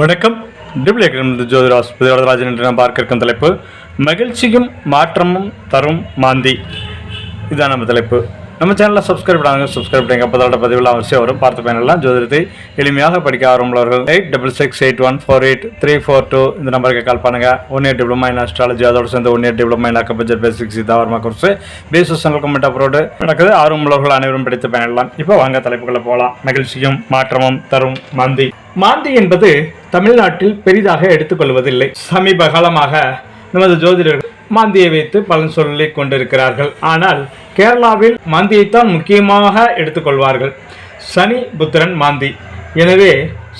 வணக்கம். ஜோதிராஜன் என்று நாம் பார்க்க இருக்கும் தலைப்பு மகிழ்ச்சியும் மாற்றமும் தரும் மாந்தி. இதுதான் நம்ம தலைப்பு. நம்ம சேனலில் சப்ஸ்கிரைப் பண்ணுங்க. அப்போதோட பதிவில் அவசியம் வரும். பார்த்து பயனெல்லாம் ஜோதிடத்தை எளிமையாக படிக்க ஆரம்புள்ளவர்கள் 8661483442 இந்த நம்பருக்கு கால் பண்ணுங்க. 1 டிப்ளமா இன் அஸ்ட்ராலஜி, அதோட சேர்ந்து 1 டிப்ளமா இன் அக்கபட்ஜெட் பேசிக்ஸ் இதாவரமா கோர்ஸ் பேசிஸ் கமெண்ட் அப்ரோடு நடக்குது. ஆர்வமுள்ளவர்கள் அனைவரும் படித்து பயனெல்லாம். இப்போ வாங்க தலைப்புகளை போகலாம். மகிழ்ச்சியும் மாற்றமும் தரும் மாந்தி. மாந்தி என்பது தமிழ்நாட்டில் பெரிதாக எடுத்துக்கொள்வதில்லை. சமீப காலமாக நமது ஜோதிடர்கள் மாந்தியை வைத்து பலன் சொல்லிக் கொண்டிருக்கிறார்கள். ஆனால் கேரளாவில் மாந்தியைத்தான் முக்கியமாக எடுத்துக்கொள்வார்கள். சனி புத்திரன் மாந்தி, எனவே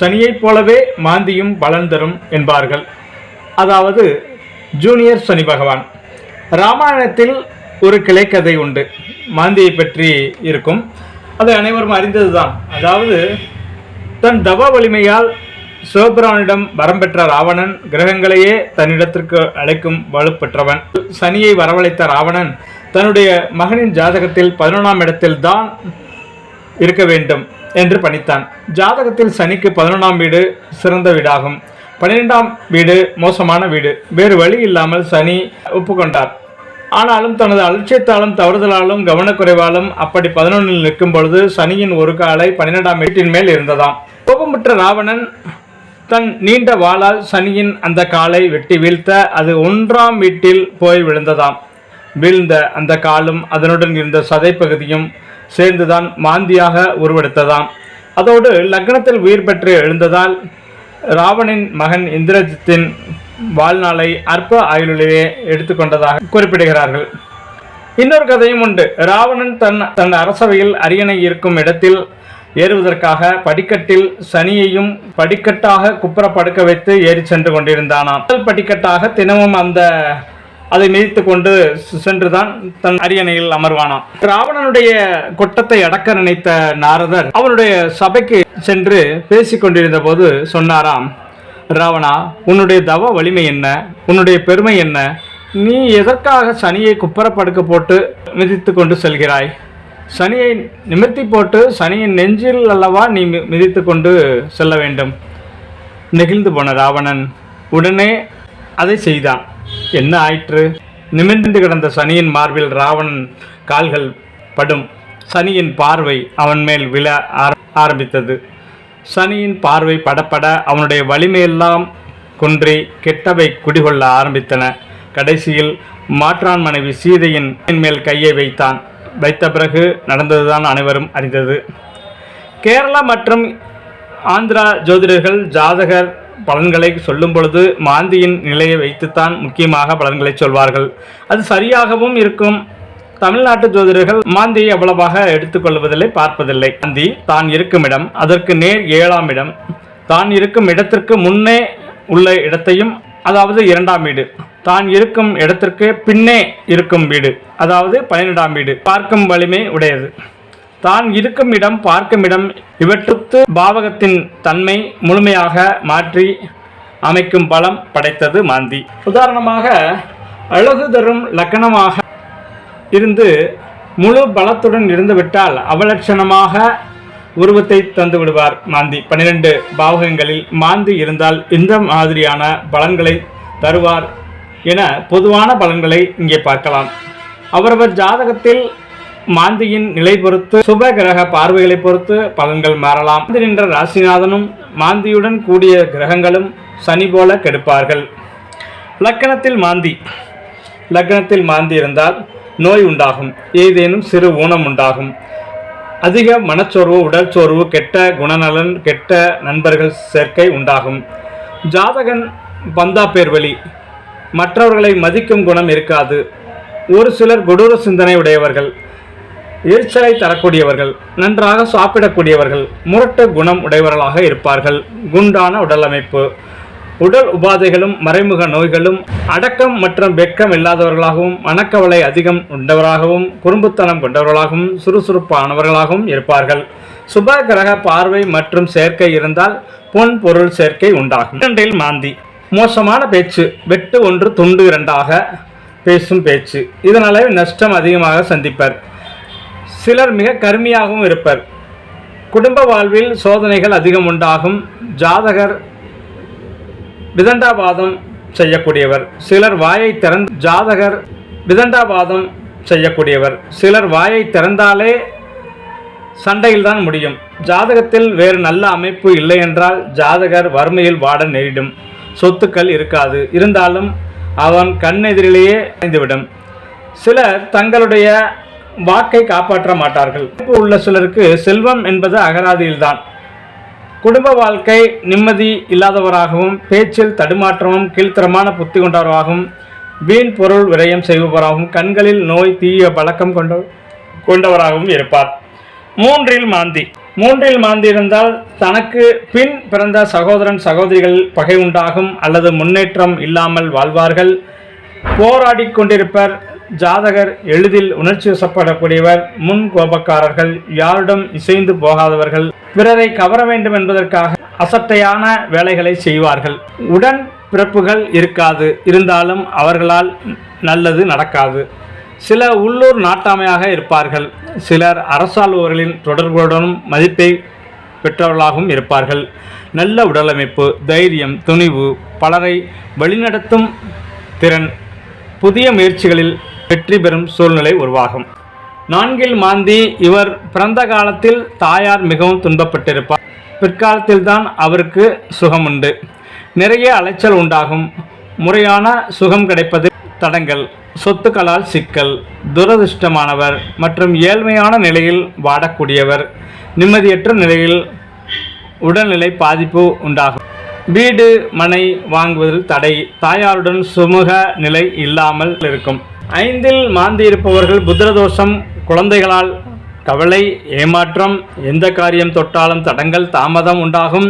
சனியைப் போலவே மாந்தியும் பலன் தரும் என்பார்கள். அதாவது ஜூனியர் சனி பகவான். ராமாயணத்தில் ஒரு கிளைக்கதை உண்டு, மாந்தியை பற்றி இருக்கும். அதை அனைவரும் அறிந்ததுதான். அதாவது தன் தவ வலிமையால் சிவபிரானிடம் வரம் பெற்ற ராவணன் கிரகங்களையே தன்னிடத்திற்கு அழைக்கும் வலுப்பெற்றவன். சனியை வரவழைத்த ராவணன் தன்னுடைய மகனின் ஜாதகத்தில் 11ஆம் இடத்தில் தான் இருக்க வேண்டும் என்று பணித்தான். ஜாதகத்தில் சனிக்கு 11ஆம் வீடு சிறந்த வீடாகும், 12ஆம் வீடு மோசமான வீடு. வேறு வழி இல்லாமல் சனி ஒப்புக்கொண்டார். ஆனாலும் தனது அலட்சியத்தாலும் தவறுதலாலும் கவனக்குறைவாலும் அப்படி 11இல் நிற்கும் பொழுது சனியின் ஒரு காலை 12ஆம் வீட்டின் மேல் இருந்ததாம். கோபமுற்ற ராவணன் தன் நீண்ட வாளால் சனியின் அந்த காலை வெட்டி வீழ்த்த அது 1ஆம் வீட்டில் போய் விழுந்ததாம். வீழ்ந்த அந்த காலும் அதனுடன் இருந்த சதை பகுதியும் சேர்ந்துதான் மாந்தியாக உருவெடுத்ததாம். அதோடு லக்னத்தில் உயிர் பெற்று எழுந்ததால் ராவணின் மகன் இந்திரஜித்தின் வாழ்நாளை அற்ப ஆயுளிலேயே எடுத்துக்கொண்டதாக குறிப்பிடுகிறார்கள். இன்னொரு கதையும் உண்டு. ராவணன் தன் அரசவையில் அரியணை இருக்கும் இடத்தில் ஏறுவதற்காக படிக்கட்டில் சனியையும் படிக்கட்டாக குப்புற படுக்க வைத்து ஏறி சென்று கொண்டிருந்தானாம். முதல் படிக்கட்டாக தினமும் அதை மிதித்து கொண்டு சென்றுதான் தன் அரியணையில் அமர்வானாம். ராவணனுடைய கொட்டத்தை அடக்க நினைத்த நாரதர் அவனுடைய சபைக்கு சென்று பேசிக் கொண்டிருந்த போது சொன்னாராம், ராவணா, உன்னுடைய தவ வலிமை என்ன, உன்னுடைய பெருமை என்ன? நீ எதற்காக சனியை குப்புற படுக்க போட்டு மிதித்து கொண்டு செல்கிறாய்? சனியை நிமிர்த்தி போட்டு சனியின் நெஞ்சில் அல்லவா நீ மிதித்து கொண்டு செல்ல வேண்டும். நெகிழ்ந்து போன ராவணன் உடனே அதை செய்தான். என்ன ஆயிற்று? நிமிர்ந்து கிடந்த சனியின் மார்பில் ராவணன் கால்கள் படும். சனியின் பார்வை அவன் மேல் விழ ஆரம்பித்தது. சனியின் பார்வை படப்பட அவனுடைய வலிமையெல்லாம் குன்றி கெட்டவை குடிகொள்ள ஆரம்பித்தன. கடைசியில் மாற்றான் மனைவி சீதையின் மேல் கையை வைத்த பிறகு நடந்ததுதான் அனைவரும் அறிந்தது. கேரளா மற்றும் ஆந்திரா ஜோதிடர்கள் ஜாதகர் பலன்களை சொல்லும் பொழுது மாந்தியின் நிலையை வைத்துத்தான் முக்கியமாக பலன்களை சொல்வார்கள். அது சரியாகவும் இருக்கும். தமிழ்நாட்டு ஜோதிடர்கள் மாந்தியை அவ்வளவாக எடுத்துக்கொள்வதில்லை, பார்ப்பதில்லை. மாந்தி தான் இருக்கும் இடம், அதற்கு நேர் 7ஆம் இடம், தான் இருக்கும் இடத்திற்கு முன்னே உள்ள இடத்தையும், அதாவது 2ஆம் வீடு, தான் இருக்கும் இடத்திற்கு பின்னே இருக்கும் வீடு, அதாவது 12ஆம் வீடு பார்க்கும் வலிமை உடையது. தான் இருக்கும் இடம், பார்க்கும் இடம் இவற்றுக்கு பாவகத்தின் தன்மை முழுமையாக மாற்றி அமைக்கும் பலம் படைத்தது மாந்தி. உதாரணமாக அழகு தரும் லக்கணமாக இருந்து முழு பலத்துடன் இருந்து விட்டால் அவலட்சணமாக உருவத்தை தந்து விடுவார் மாந்தி. 12 பாவகங்களில் மாந்தி இருந்தால் இந்த மாதிரியான பலன்களை தருவார் என பொதுவான பலன்களை இங்கே பார்க்கலாம். அவரவர் ஜாதகத்தில் மாந்தியின் நிலை பொறுத்து, சுப கிரக பார்வைகளை பொறுத்து பலன்கள் மாறலாம். நின்ற ராசிநாதனும் மாந்தியுடன் கூடிய கிரகங்களும் சனி போல கெடுப்பார்கள். லக்கணத்தில் மாந்தி இருந்தால் நோய் உண்டாகும், ஏதேனும் சிறு ஊனம் உண்டாகும், அதிக மனச்சோர்வு, உடல் சோர்வு, கெட்ட குணநலன், கெட்ட நண்பர்கள் சேர்க்கை உண்டாகும். ஜாதகன் பந்தா பேர்வழி, மற்றவர்களை மதிக்கும் குணம் இருக்காது. ஒரு சிலர் கொடூர சிந்தனை உடையவர்கள், எரிச்சலை தரக்கூடியவர்கள், நன்றாக சாப்பிடக்கூடியவர்கள், முரட்டு குணம் உடையவர்களாக இருப்பார்கள். குண்டான உடல் அமைப்பு, உடல் உபாதைகளும் மறைமுக நோய்களும், அடக்கம் மற்றும் வெட்கம் இல்லாதவர்களாகவும், மனக்கவலை அதிகம் உண்டவராகவும், குறும்புத்தனம் கொண்டவர்களாகவும், சுறுசுறுப்பானவர்களாகவும் இருப்பார்கள். சுப கிரக பார்வை மற்றும் சேர்க்கை இருந்தால் பொன் பொருள் சேர்க்கை உண்டாகும். இரண்டில் மாந்தி, மோசமான பேச்சு, வெட்டு ஒன்று துண்டு இரண்டாக பேசும் பேச்சு, இதனால நஷ்டம் அதிகமாக சந்திப்பர். சிலர் மிக கருமையாகவும் இருப்பர். குடும்ப வாழ்வில் சோதனைகள் அதிகம் உண்டாகும். ஜாதகர் விதண்டாபாதம் செய்யக்கூடியவர். சிலர் வாயை திறந்து ஜாதகர் விதண்டாபாதம் செய்யக்கூடியவர். சிலர் வாயை திறந்தாலே சண்டையில்தான் முடியும். ஜாதகத்தில் வேறு நல்ல அமைப்பு இல்லை என்றால் ஜாதகர் வறுமையில் வாட நேரிடும். சொத்துக்கள் இருக்காது. இருந்தாலும் அவன் கண்ணெதிரிலேயே அடைந்துவிடும். சிலர் தங்களுடைய வாக்கை காப்பாற்ற மாட்டார்கள். உள்ள சிலருக்கு செல்வம் என்பது அகராதியில்தான். குடும்ப வாழ்க்கை நிம்மதி இல்லாதவராகவும், பேச்சில் தடுமாற்றமும், கீழ்த்தரமான புத்தி கொண்டவராகவும், வீண் பொருள் விரயம் செய்பவராகவும், கண்களில் நோய் தீய பழக்கம் கொண்டவராகவும் இருப்பார். மூன்றில் மாந்தி இருந்தால் தனக்கு பின் பிறந்த சகோதரன் சகோதரிகள் பகை உண்டாகும் அல்லது முன்னேற்றம் இல்லாமல் வாழ்வார்கள். போராடி கொண்டிருப்பர். ஜாதகர் எளிதில் உணர்ச்சி வசப்படக்கூடியவர். முன் கோபக்காரர்கள். யாரிடம் இசைந்து போகாதவர்கள். பிறரை கவர வேண்டும் என்பதற்காக அசட்டையான வேலைகளை செய்வார்கள். உடன் பிறப்புகள் இருக்காது. இருந்தாலும் அவர்களால் நல்லது நடக்காது. சில உள்ளூர் நாட்டாமையாக இருப்பார்கள். சிலர் அரசாளுவர்களின் தொடர்புடனும் மதிப்பை பெற்றவர்களாகவும் இருப்பார்கள். நல்ல உடலமைப்பு, தைரியம், துணிவு, பலரை வழிநடத்தும் திறன், புதிய முயற்சிகளில் வெற்றி பெறும் சூழ்நிலை உருவாகும். நான்கில் மாந்தி இவர் பிறந்த காலத்தில் தாயார் மிகவும் துன்பப்பட்டிருப்பார். பிற்காலத்தில்தான் அவருக்கு சுகம் உண்டு. நிறைய அலைச்சல் உண்டாகும். முறையான சுகம் கிடைப்பது தடங்கள், சொத்துக்களால் சிக்கல், துரதிருஷ்டமானவர் மற்றும் ஏழ்மையான நிலையில் வாடக்கூடியவர். நிம்மதியற்ற நிலையில் உடல்நிலை பாதிப்பு உண்டாகும். வீடு மனை வாங்குவதில் தடை. தாயாருடன் சுமூக நிலை இல்லாமல் இருக்கும். ஐந்தில் மாந்தி இருப்பவர்கள் புத்திரதோஷம், குழந்தைகளால் கவலை, ஏமாற்றம், எந்த காரியம் தொட்டாலும் தடங்கள், தாமதம் உண்டாகும்.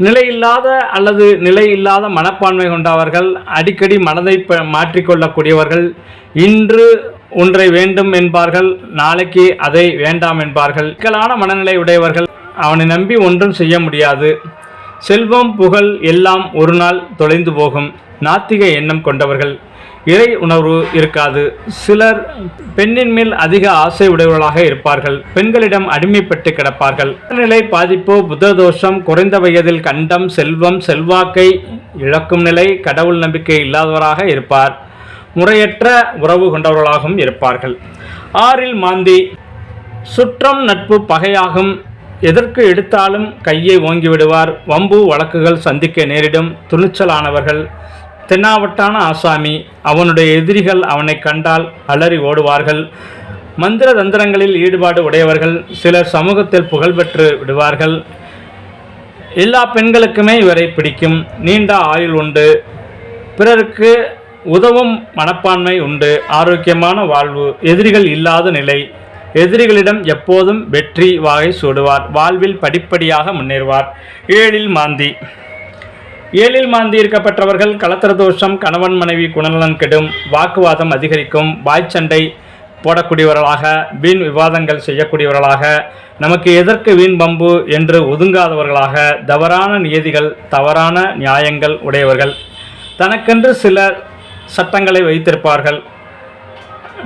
நிலையில்லாத அல்லது நிலையில்லாத மனப்பான்மை கொண்டவர்கள். அடிக்கடி மனதை மாற்றிக்கொள்ளக்கூடியவர்கள். இன்று ஒன்றை வேண்டும் என்பார்கள், நாளைக்கு அதை வேண்டாம் என்பார்கள். சிக்கலான மனநிலை உடையவர்கள். அவனை நம்பி ஒன்றும் செய்ய முடியாது. செல்வம் புகழ் எல்லாம் ஒரு நாள் தொலைந்து போகும். நாத்திக எண்ணம் கொண்டவர்கள். இறை உணர்வு இருக்காது. சிலர் பெண்ணின் மேல் அதிக ஆசை உடையவர்களாக இருப்பார்கள். பெண்களிடம் அடிமைப்பட்டு கிடப்பார்கள். நிலை பாதிப்பு, புத்ததோஷம், குறைந்த வயதில் கண்டம், செல்வம், செல்வாக்கை இழக்கும் நிலை, கடவுள் நம்பிக்கை இல்லாதவராக இருப்பார். முறையற்ற உறவு கொண்டவர்களாகவும் இருப்பார்கள். ஆறில் மாந்தி சுற்றம் நட்பு பகையாகும். எதற்கு எடுத்தாலும் கையை ஓங்கி விடுவார். வம்பு வழக்குகள் சந்திக்க நேரிடும். துணிச்சலானவர்கள். தென்னாவட்டான ஆசாமி. அவனுடைய எதிரிகள் அவனை கண்டால் அலறி ஓடுவார்கள். மந்திர தந்திரங்களில் ஈடுபாடு உடையவர்கள். சிலர் சமூகத்தில் புகழ்பெற்று விடுவார்கள். எல்லா பெண்களுக்குமே இவரை பிடிக்கும். நீண்ட ஆயுள் உண்டு. பிறருக்கு உதவும் மனப்பான்மை உண்டு. ஆரோக்கியமான வாழ்வு. எதிரிகள் இல்லாத நிலை. எதிரிகளிடம் எப்போதும் வெற்றி வாகை சூடுவார். வாழ்வில் படிப்படியாக முன்னேறுவார். ஏழில் மாந்தி இருக்கப்பட்டவர்கள் களத்திர தோஷம், கணவன் மனைவி குணநலன் கெடும், வாக்குவாதம் அதிகரிக்கும், வாய்ச்சண்டை போடக்கூடியவர்களாக, வீண் விவாதங்கள் செய்யக்கூடியவர்களாக, நமக்கு எதற்கு வீண் பம்பு என்று ஒதுங்காதவர்களாக, தவறான நியதிகள், தவறான நியாயங்கள் உடையவர்கள். தனக்கென்று சில சட்டங்களை வைத்திருப்பார்கள்.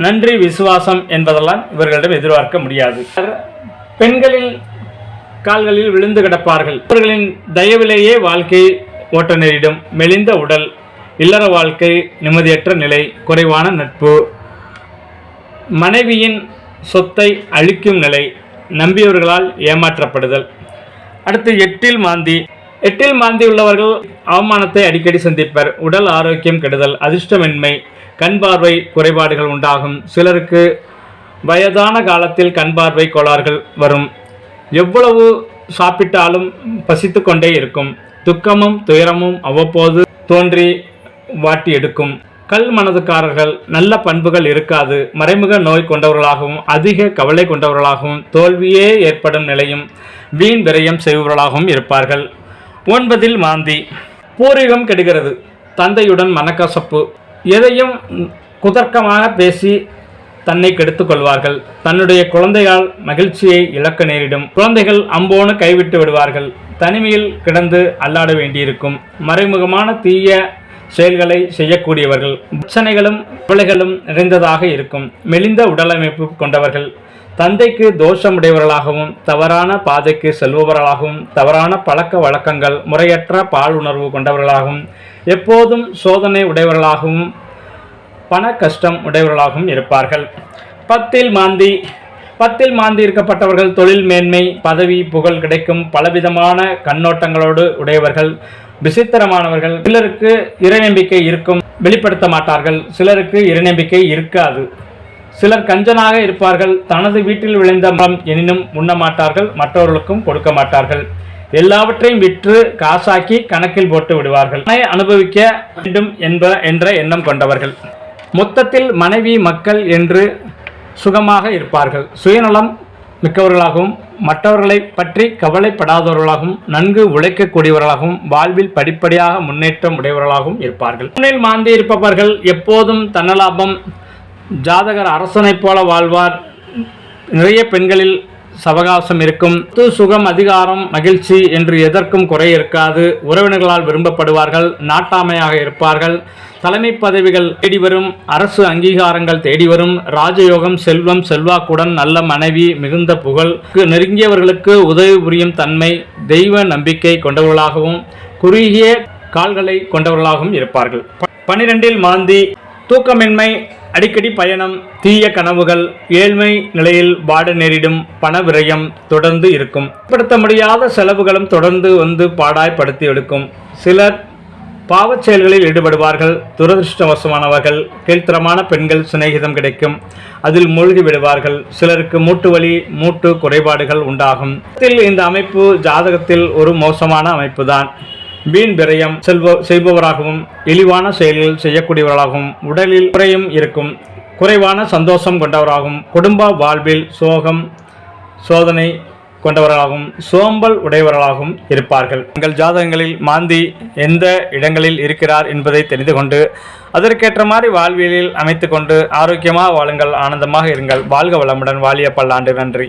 நன்றி விசுவாசம் என்பதெல்லாம் இவர்களிடம் எதிர்பார்க்க முடியாது. பெண்களின் கால்களில் விழுந்து கிடப்பார்கள். இவர்களின் தயவிலேயே வாழ்க்கை ஓட்ட நேரிடும். மெலிந்த உடல், இல்லற வாழ்க்கை, நிம்மதியற்ற நிலை, குறைவான நட்பு, மனைவியின் சொத்தை அழிக்கும் நிலை, நம்பியவர்களால் ஏமாற்றப்படுதல். அடுத்து எட்டில் மாந்தி உள்ளவர்கள் அவமானத்தை அடிக்கடி சந்திப்பர். உடல் ஆரோக்கியம் கெடுதல், அதிர்ஷ்டமின்மை, கண் பார்வை குறைபாடுகள் உண்டாகும். சிலருக்கு வயதான காலத்தில் கண் பார்வை கோளாறுகள் வரும். எவ்வளவு சாப்பிட்டாலும் பசித்து கொண்டே இருக்கும். துக்கமும் துயரமும் அவ்வப்போது தோன்றி வாட்டி எடுக்கும். கல் மனதுக்காரர்கள். நல்ல பண்புகள் இருக்காது. மறைமுக நோய் கொண்டவர்களாகவும், அதிக கவலை கொண்டவர்களாகவும், தோல்வியே ஏற்படும் நிலையும், வீண் விரயம் செய்பவர்களாகவும் இருப்பார்கள். 9 மாந்தி பூர்வீகம் கெடுகிறது. தந்தையுடன் மனக்கசப்பு. எதையும் குதர்க்கமாக பேசி தன்னை கெடுத்துக் கொள்வார்கள். தன்னுடைய குழந்தையால் மகிழ்ச்சியை இழக்க நேரிடும். குழந்தைகள் அம்போன்னு கைவிட்டு விடுவார்கள். தனிமையில் கிடந்து அல்லாட வேண்டியிருக்கும். மறைமுகமான தீய செயல்களை செய்யக்கூடியவர்கள். பிரச்சனைகளும் கவலைகளும் நிறைந்ததாக இருக்கும். மெலிந்த உடலமைப்பு கொண்டவர்கள். தந்தைக்கு தோஷமுடையவர்களாகவும் தவறான பாதைக்கு செல்பவர்களாகவும் தவறான பழக்க வழக்கங்கள் முறையற்ற பாலுணர்வு கொண்டவர்களாகவும் எப்போதும் சோதனை உடையவர்களாகவும் பண கஷ்டம் உடையவர்களாகவும் இருப்பார்கள். பத்தில் மாந்தி இருக்கப்பட்டவர்கள் தொழில் மேன்மை பதவி புகழ் கிடைக்கும் பலவிதமான கண்ணோட்டங்களோடு உடையவர்கள், விசித்திரமானவர்கள். சிலருக்கு இறைநம்பிக்கை இருக்கும், வெளிப்படுத்த மாட்டார்கள். சிலருக்கு இறைநம்பிக்கை இருக்காது. சிலர் கஞ்சனாக இருப்பார்கள், தனது வீட்டில் விளைந்த மரம் எனினும் உண்ண மாட்டார்கள், மற்றவர்களுக்கும் கொடுக்க மாட்டார்கள். எல்லாவற்றையும் விற்று காசாக்கி கணக்கில் போட்டு விடுவார்கள். அனுபவிக்க வேண்டும் என்ற எண்ணம் கொண்டவர்கள். மொத்தத்தில் மனைவி மக்கள் என்று சுகமாக இருப்பார்கள். சுயநலம் மிக்கவர்களாகவும் மற்றவர்களை பற்றி கவலைப்படாதவர்களாகவும் நன்கு உழைக்கக்கூடியவர்களாகவும் வாழ்வில் படிப்படியாக முன்னேற்றம் உடையவர்களாகவும் இருப்பார்கள். முன்னில் மாந்தி இருப்பவர்கள் எப்போதும் தன்னலாபம், ஜாதகர் அரசனைப் போல வாழ்வார். நிறைய பெண்களில் சவகாசம் இருக்கும். சுகம், அதிகாரம், மகிழ்ச்சி என்று எதற்கும் குறை இருக்காது. உறவினர்களால் விரும்பப்படுவார்கள். நாட்டாமையாக இருப்பார்கள். தலைமை பதவிகள் தேடி வரும். அரசு அங்கீகாரங்கள் தேடி வரும். ராஜயோகம், செல்வம், செல்வாக்குடன் நல்ல மனைவி, மிகுந்த புகழ், நெருங்கியவர்களுக்கு உதவி புரியும் தன்மை, தெய்வ நம்பிக்கை கொண்டவர்களாகவும் குறுகிய கால்களை கொண்டவர்களாகவும் இருப்பார்கள். 12 மாந்தி தூக்கமின்மை, அடிக்கடி பயணம், தீய கனவுகள், ஏழ்மை நிலையில் வாட நேரிடும், பண விரயம் தொடர்ந்து இருக்கும். படுத்த முடியாத செலவுகளும் தொடர்ந்து வந்து பாடாய்படுத்தி எடுக்கும். சிலர் பாவச் செயல்களில் ஈடுபடுவார்கள். துரதிருஷ்டவசமானவர்கள். கீழ்த்தரமான பெண்கள் சிநேகிதம் கிடைக்கும், அதில் மூழ்கி விடுவார்கள். சிலருக்கு மூட்டு வலி, மூட்டு குறைபாடுகள் உண்டாகும். இந்த அமைப்பு ஜாதகத்தில் ஒரு மோசமான அமைப்புதான். வீண் விரயம் செய்பவராகவும் இழிவான செயல்கள் செய்யக்கூடியவர்களாகவும் உடலில் குறையும் இருக்கும். குறைவான சந்தோஷம் கொண்டவராகவும் குடும்ப வாழ்வில் சோகம் சோதனை கொண்டவர்களாகவும் சோம்பல் உடையவர்களாகவும் இருப்பார்கள். உங்கள் ஜாதகங்களில் மாந்தி எந்த இடங்களில் இருக்கிறார் என்பதை தெரிந்து கொண்டு அதற்கேற்ற மாதிரி வாழ்வியலில் அமைத்து கொண்டு ஆரோக்கியமாக வாழுங்கள், ஆனந்தமாக இருங்கள். வாழ்க வளமுடன், வாழிய பல்லாண்டு. நன்றி.